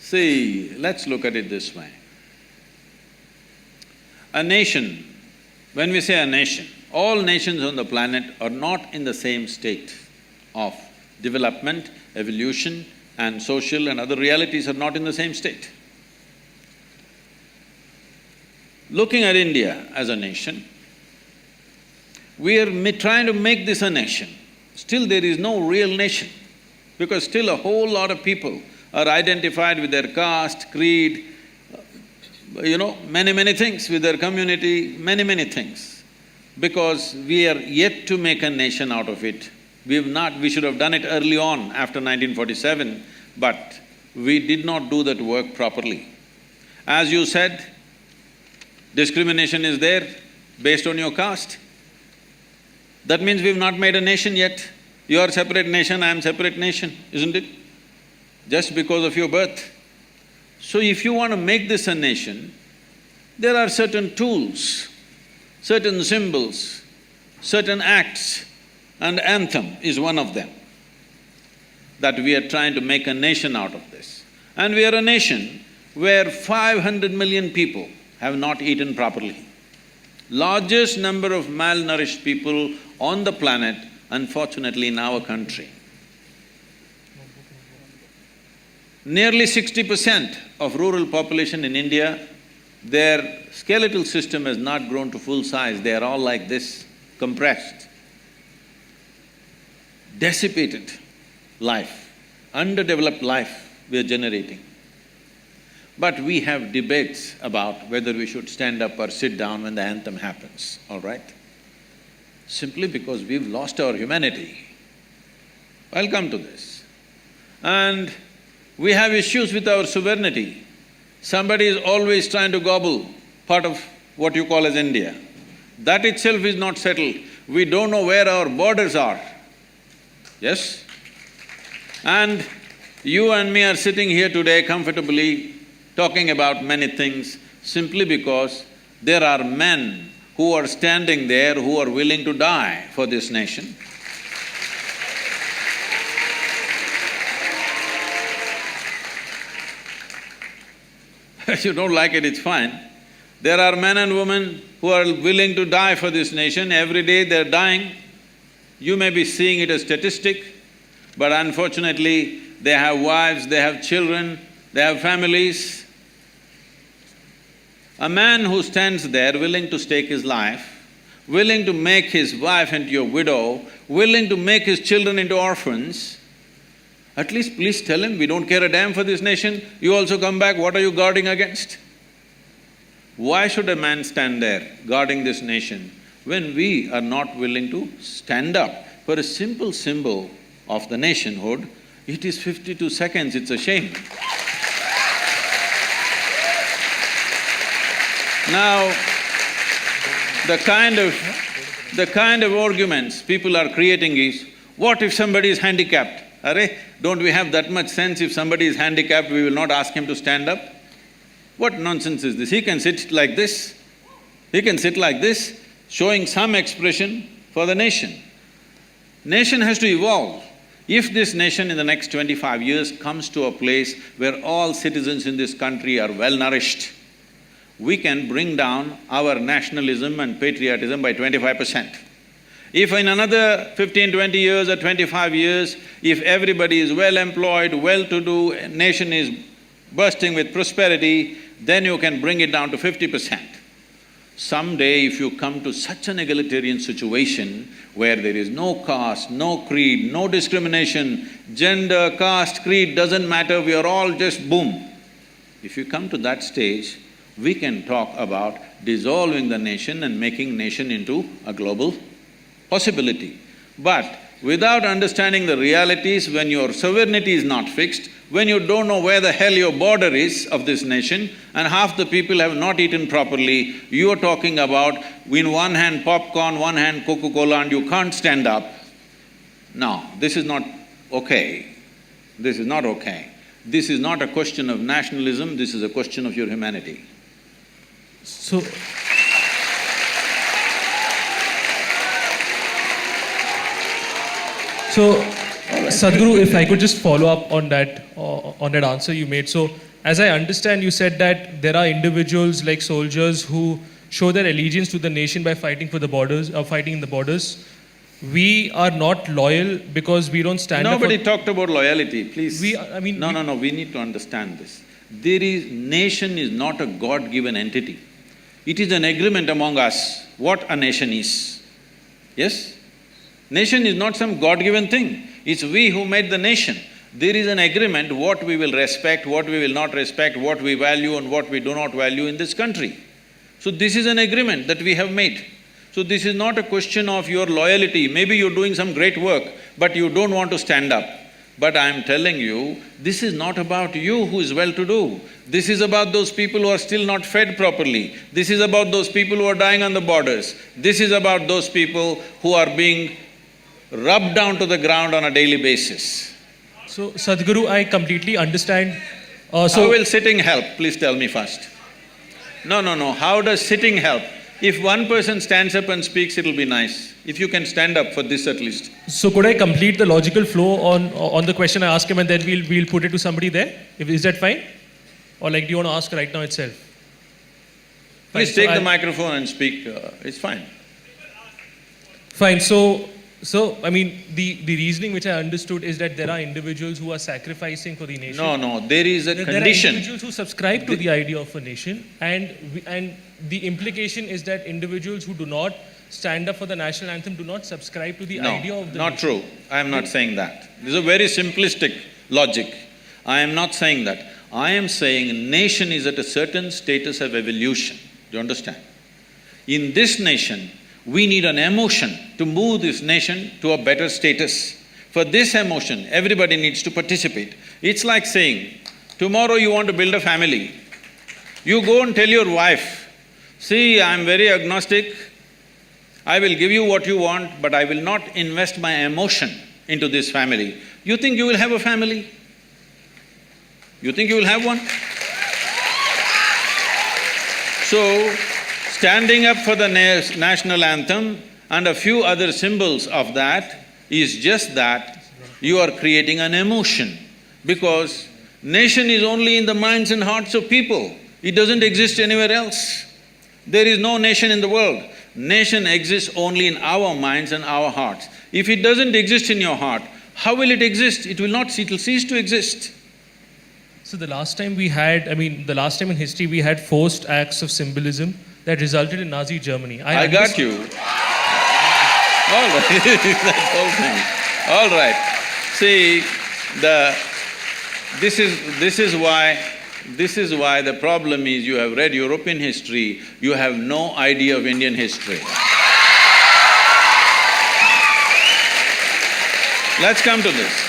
See, let's look at it this way. A nation, when we say a nation, all nations on the planet are not in the same state of development, evolution, and social and other realities are not in the same state. Looking at India as a nation, we are trying to make this a nation. Still there is no real nation, because still a whole lot of people are identified with their caste, creed, many things, with their community, many things. Because we are yet to make a nation out of it. We should have done it early on after 1947, but we did not do that work properly. As you said, discrimination is there based on your caste. That means we've not made a nation yet. You are separate nation, I am separate nation, isn't it? Just because of your birth. So if you want to make this a nation, there are certain tools, certain symbols, certain acts, and anthem is one of them, that we are trying to make a nation out of this. And we are a nation where 500 million people have not eaten properly. Largest number of malnourished people on the planet, unfortunately in our country. Nearly 60% of rural population in India, their skeletal system has not grown to full size, they are all like this, compressed. Dissipated life, underdeveloped life we are generating. But we have debates about whether we should stand up or sit down when the anthem happens, all right? Simply because we've lost our humanity. I'll come to this. And we have issues with our sovereignty. Somebody is always trying to gobble part of what you call as India. That itself is not settled. We don't know where our borders are. Yes? And you and me are sitting here today comfortably talking about many things simply because there are men who are standing there who are willing to die for this nation. If you don't like it, it's fine. There are men and women who are willing to die for this nation. Every day they're dying. You may be seeing it as statistic, but unfortunately, they have wives, they have children, they have families. A man who stands there willing to stake his life, willing to make his wife into a widow, willing to make his children into orphans, at least please tell him, we don't care a damn for this nation, you also come back, what are you guarding against? Why should a man stand there guarding this nation when we are not willing to stand up for a simple symbol of the nationhood? It is 52 seconds, it's a shame. Now, the kind of arguments people are creating is, what if somebody is handicapped? Arre, don't we have that much sense? If somebody is handicapped, we will not ask him to stand up? What nonsense is this? He can sit like this, showing some expression for the nation. Nation has to evolve. If this nation in the next 25 years comes to a place where all citizens in this country are well-nourished, we can bring down our nationalism and patriotism by 25%. If in another 15, 20 years or 25 years, if everybody is well-employed, well-to-do, nation is bursting with prosperity, then you can bring it down to 50%. Someday if you come to such an egalitarian situation where there is no caste, no creed, no discrimination, gender, caste, creed doesn't matter, we are all just boom. If you come to that stage, we can talk about dissolving the nation and making nation into a global possibility. But without understanding the realities, when your sovereignty is not fixed, when you don't know where the hell your border is of this nation and half the people have not eaten properly, you are talking about in one hand popcorn, one hand Coca-Cola and you can't stand up. No, this is not okay. This is not okay. This is not a question of nationalism, this is a question of your humanity. So… So, Sadhguru, if I could just follow up on that answer you made. So, as I understand, you said that there are individuals like soldiers who show their allegiance to the nation by fighting for the borders, or fighting in the borders. We are not loyal because we don't stand Nobody up talked about loyalty, please. I mean, No, we need to understand this. Nation is not a God-given entity. It is an agreement among us what a nation is. Yes? Nation is not some God-given thing. It's we who made the nation. There is an agreement what we will respect, what we will not respect, what we value and what we do not value in this country. So this is an agreement that we have made. So this is not a question of your loyalty. Maybe you're doing some great work, but you don't want to stand up. But I'm telling you, this is not about you who is well-to-do. This is about those people who are still not fed properly. This is about those people who are dying on the borders. This is about those people who are being rubbed down to the ground on a daily basis. So, Sadhguru, I completely understand. How will sitting help? Please tell me first. No. How does sitting help? If one person stands up and speaks, it'll be nice. If you can stand up for this at least. So could I complete the logical flow on the question I ask him, and then we'll put it to somebody there? Is that fine? Or like, do you want to ask right now itself? Please take the microphone and speak, it's fine. Fine, so I mean, the reasoning which I understood is that there are individuals who are sacrificing for the nation. No, there is a There are condition. individuals who subscribe to the idea of a nation, and the implication is that individuals who do not stand up for the national anthem do not subscribe to the idea of the No, not nation. true. I am not saying that. This is a very simplistic logic. I am not saying that. I am saying nation is at a certain status of evolution. Do you understand? In this nation, we need an emotion to move this nation to a better status. For this emotion, everybody needs to participate. It's like saying, tomorrow you want to build a family. You go and tell your wife, see, I'm very agnostic, I will give you what you want, but I will not invest my emotion into this family. You think you will have a family? You think you will have one? So, standing up for the national anthem and a few other symbols of that is just that you are creating an emotion, because nation is only in the minds and hearts of people. It doesn't exist anywhere else. There is no nation in the world. Nation exists only in our minds and our hearts. If it doesn't exist in your heart, how will it exist? It'll cease to exist. So the last time the last time in history we had forced acts of symbolism that resulted in Nazi Germany. I got you. All right, that whole thing. All right. See, this is why the problem is you have read European history, you have no idea of Indian history. Let's come to this.